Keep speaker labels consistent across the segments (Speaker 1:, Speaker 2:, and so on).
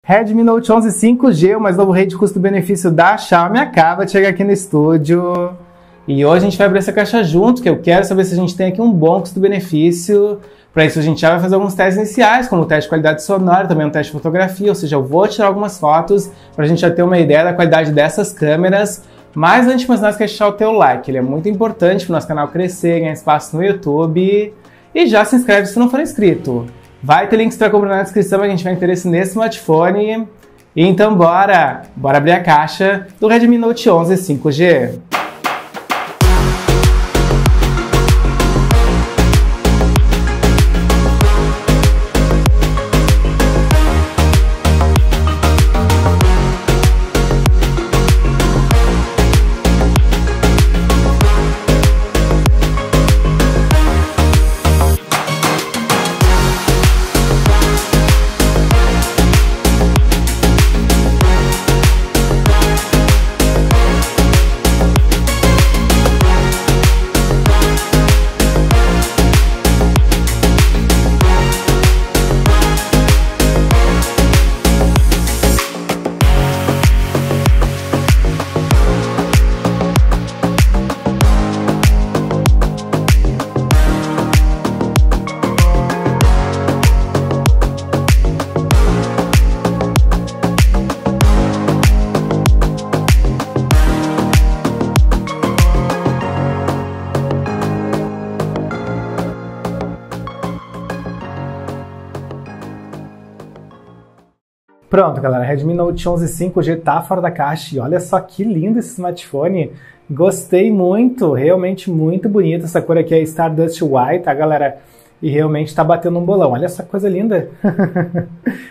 Speaker 1: Redmi Note 11 5G, o mais novo rei de custo-benefício da Xiaomi, acaba de chegar aqui no estúdio. E hoje a gente vai abrir essa caixa junto, que eu quero saber se a gente tem aqui um bom custo-benefício. Para isso a gente já vai fazer alguns testes iniciais, como o teste de qualidade sonora, também um teste de fotografia, ou seja, eu vou tirar algumas fotos para a gente já ter uma ideia da qualidade dessas câmeras. Mas antes de mais nada, deixar o teu like, ele é muito importante para o nosso canal crescer, ganhar espaço no YouTube. E já se inscreve se não for inscrito. Vai ter links para comprar na descrição para quem tiver interesse nesse smartphone. Então bora abrir a caixa do Redmi Note 11 5G. Pronto, galera, Redmi Note 11 5G tá fora da caixa e olha só que lindo esse smartphone. Gostei muito, realmente muito bonito. Essa cor aqui é Stardust White, tá, galera? E realmente tá batendo um bolão. Olha essa coisa linda.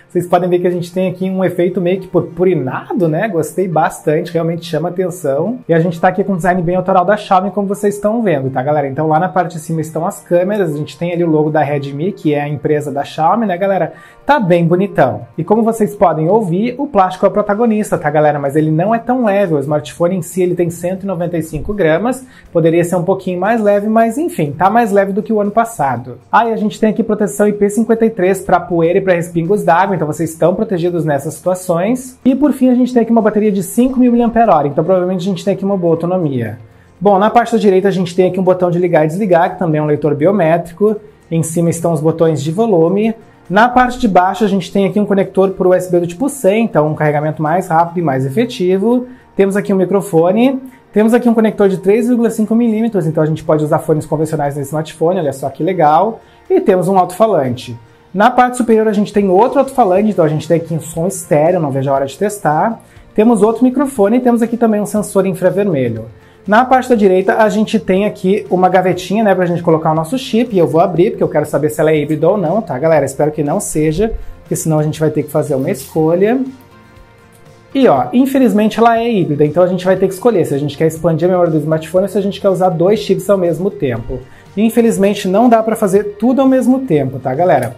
Speaker 1: Vocês podem ver que a gente tem aqui um efeito meio que purpurinado, né? Gostei bastante, realmente chama atenção. E a gente tá aqui com um design bem autoral da Xiaomi, como vocês estão vendo, tá, galera? Então lá na parte de cima estão as câmeras, a gente tem ali o logo da Redmi, que é a empresa da Xiaomi, né, galera? Tá bem bonitão. E como vocês podem ouvir, o plástico é o protagonista, tá, galera? Mas ele não é tão leve. O smartphone em si ele tem 195 gramas, poderia ser um pouquinho mais leve, mas enfim, tá mais leve do que o ano passado. Ah, e a gente tem aqui proteção IP53 para poeira e para respingos d'água, então vocês estão protegidos nessas situações. E por fim a gente tem aqui uma bateria de 5.000 mAh, então provavelmente a gente tem aqui uma boa autonomia. Bom, na parte da direita a gente tem aqui um botão de ligar e desligar, que também é um leitor biométrico. Em cima estão os botões de volume. Na parte de baixo a gente tem aqui um conector por USB do tipo C, então um carregamento mais rápido e mais efetivo. Temos aqui um microfone. Temos aqui um conector de 3,5 mm, então a gente pode usar fones convencionais nesse smartphone, olha só que legal. E temos um alto-falante. Na parte superior a gente tem outro alto-falante, então a gente tem aqui um som estéreo, não vejo a hora de testar. Temos outro microfone e temos aqui também um sensor infravermelho. Na parte da direita a gente tem aqui uma gavetinha, né, pra gente colocar o nosso chip, e eu vou abrir porque eu quero saber se ela é híbrida ou não, tá, galera? Espero que não seja, porque senão a gente vai ter que fazer uma escolha. E ó, infelizmente ela é híbrida, então a gente vai ter que escolher se a gente quer expandir a memória do smartphone ou se a gente quer usar dois chips ao mesmo tempo. E infelizmente não dá pra fazer tudo ao mesmo tempo, tá, galera?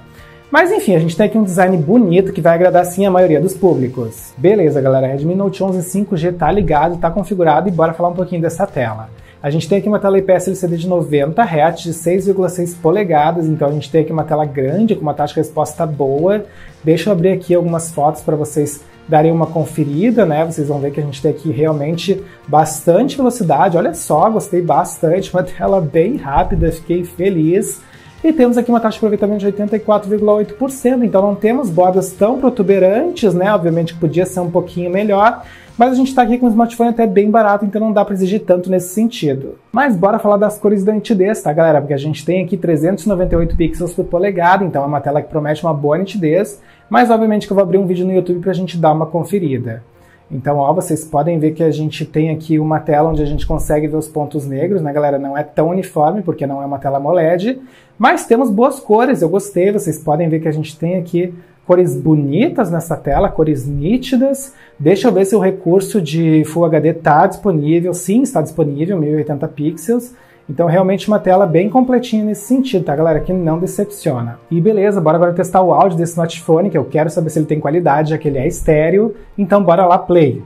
Speaker 1: Mas enfim, a gente tem aqui um design bonito que vai agradar sim a maioria dos públicos. Beleza, galera, Redmi Note 11 5G tá ligado, tá configurado e bora falar um pouquinho dessa tela. A gente tem aqui uma tela IPS LCD de 90 Hz, de 6,6 polegadas, então a gente tem aqui uma tela grande, com uma taxa de resposta boa. Deixa eu abrir aqui algumas fotos para vocês darem uma conferida, né? Vocês vão ver que a gente tem aqui realmente bastante velocidade. Olha só, gostei bastante, uma tela bem rápida, fiquei feliz. E temos aqui uma taxa de aproveitamento de 84,8%, então não temos bordas tão protuberantes, né? Obviamente que podia ser um pouquinho melhor, mas a gente está aqui com um smartphone até bem barato, então não dá para exigir tanto nesse sentido. Mas bora falar das cores da nitidez, tá, galera? Porque a gente tem aqui 398 pixels por polegada, então é uma tela que promete uma boa nitidez, mas obviamente que eu vou abrir um vídeo no YouTube para a gente dar uma conferida. Então, ó, vocês podem ver que a gente tem aqui uma tela onde a gente consegue ver os pontos negros, né, galera? Não é tão uniforme, porque não é uma tela AMOLED, mas temos boas cores, eu gostei. Vocês podem ver que a gente tem aqui cores bonitas nessa tela, cores nítidas. Deixa eu ver se o recurso de Full HD está disponível. Sim, está disponível, 1080 pixels. Então, realmente uma tela bem completinha nesse sentido, tá, galera? Que não decepciona. E beleza, bora agora testar o áudio desse smartphone, que eu quero saber se ele tem qualidade, já que ele é estéreo. Então, bora lá, play.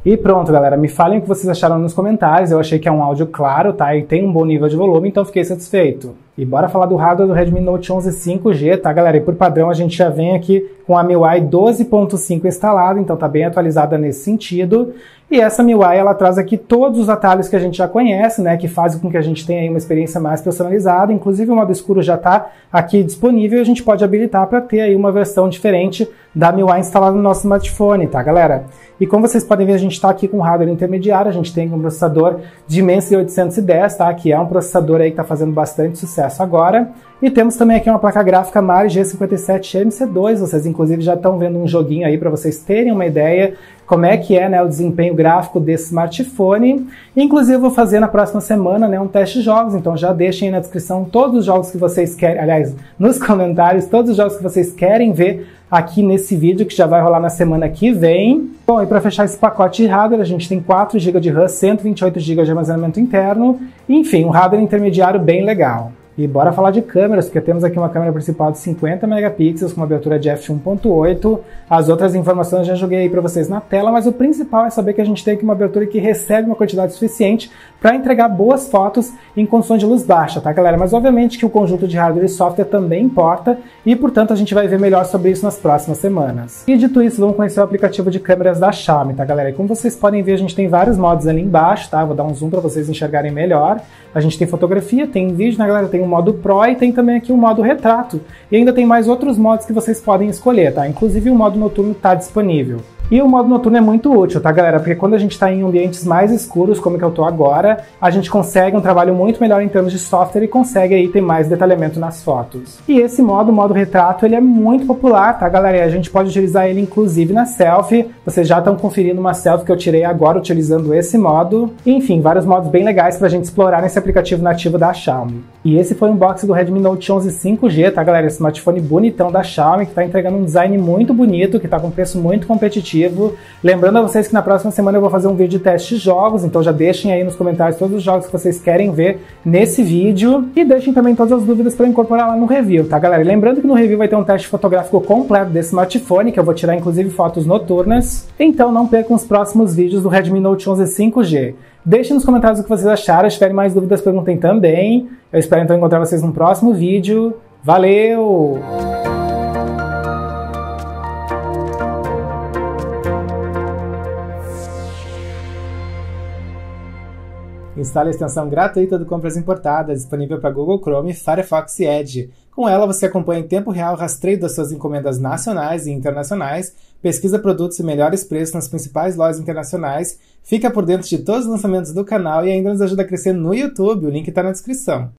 Speaker 1: E pronto, galera, me falem o que vocês acharam nos comentários. Eu achei que é um áudio claro, tá? E tem um bom nível de volume, então fiquei satisfeito. E bora falar do hardware do Redmi Note 11 5G, tá, galera? E por padrão a gente já vem aqui com a MIUI 12.5 instalada, então tá bem atualizada nesse sentido. E essa MIUI, ela traz aqui todos os atalhos que a gente já conhece, né, que fazem com que a gente tenha aí uma experiência mais personalizada. Inclusive o modo escuro já está aqui disponível e a gente pode habilitar para ter aí uma versão diferente da MIUI instalada no nosso smartphone, tá, galera? E como vocês podem ver, a gente está aqui com hardware intermediário, a gente tem um processador Dimensity 810, tá, que é um processador aí que está fazendo bastante sucesso agora. E temos também aqui uma placa gráfica Mali G57MC2, vocês inclusive já estão vendo um joguinho aí para vocês terem uma ideia como é que é, né, o desempenho gráfico desse smartphone. Inclusive eu vou fazer na próxima semana, né, um teste de jogos, então já deixem aí na descrição todos os jogos que vocês querem, aliás, nos comentários, todos os jogos que vocês querem ver aqui nesse vídeo, que já vai rolar na semana que vem. Bom, e para fechar esse pacote de hardware, a gente tem 4 GB de RAM, 128 GB de armazenamento interno, enfim, um hardware intermediário bem legal. E bora falar de câmeras, porque temos aqui uma câmera principal de 50 megapixels com uma abertura de f1.8. As outras informações eu já joguei aí para vocês na tela, mas o principal é saber que a gente tem aqui uma abertura que recebe uma quantidade suficiente para entregar boas fotos em condições de luz baixa, tá, galera? Mas obviamente que o conjunto de hardware e software também importa e, portanto, a gente vai ver melhor sobre isso nas próximas semanas. E dito isso, vamos conhecer o aplicativo de câmeras da Xiaomi, tá, galera? E como vocês podem ver, a gente tem vários modos ali embaixo, tá? Vou dar um zoom para vocês enxergarem melhor. A gente tem fotografia, tem vídeo, né, galera? Tem o modo Pro e tem também aqui o modo retrato. E ainda tem mais outros modos que vocês podem escolher, tá? Inclusive o modo noturno está disponível. E o modo noturno é muito útil, tá, galera? Porque quando a gente está em ambientes mais escuros, como que eu tô agora, a gente consegue um trabalho muito melhor em termos de software e consegue aí ter mais detalhamento nas fotos. E esse modo, o modo retrato, ele é muito popular, tá, galera? E a gente pode utilizar ele inclusive na selfie. Vocês já estão conferindo uma selfie que eu tirei agora utilizando esse modo. Enfim, vários modos bem legais pra gente explorar nesse aplicativo nativo da Xiaomi. E esse foi o unboxing do Redmi Note 11 5G, tá, galera? Esse smartphone bonitão da Xiaomi, que tá entregando um design muito bonito, que tá com preço muito competitivo. Lembrando a vocês que na próxima semana eu vou fazer um vídeo de teste de jogos, então já deixem aí nos comentários todos os jogos que vocês querem ver nesse vídeo e deixem também todas as dúvidas para incorporar lá no review, tá, galera? E lembrando que no review vai ter um teste fotográfico completo desse smartphone, que eu vou tirar inclusive fotos noturnas, então não percam os próximos vídeos do Redmi Note 11 5G. Deixem nos comentários o que vocês acharam, se tiverem mais dúvidas perguntem também. Eu espero então encontrar vocês no próximo vídeo. Valeu! Instale a extensão gratuita do Compras Importadas, disponível para Google Chrome, Firefox e Edge. Com ela, você acompanha em tempo real o rastreio das suas encomendas nacionais e internacionais, pesquisa produtos e melhores preços nas principais lojas internacionais, fica por dentro de todos os lançamentos do canal e ainda nos ajuda a crescer no YouTube, o link está na descrição.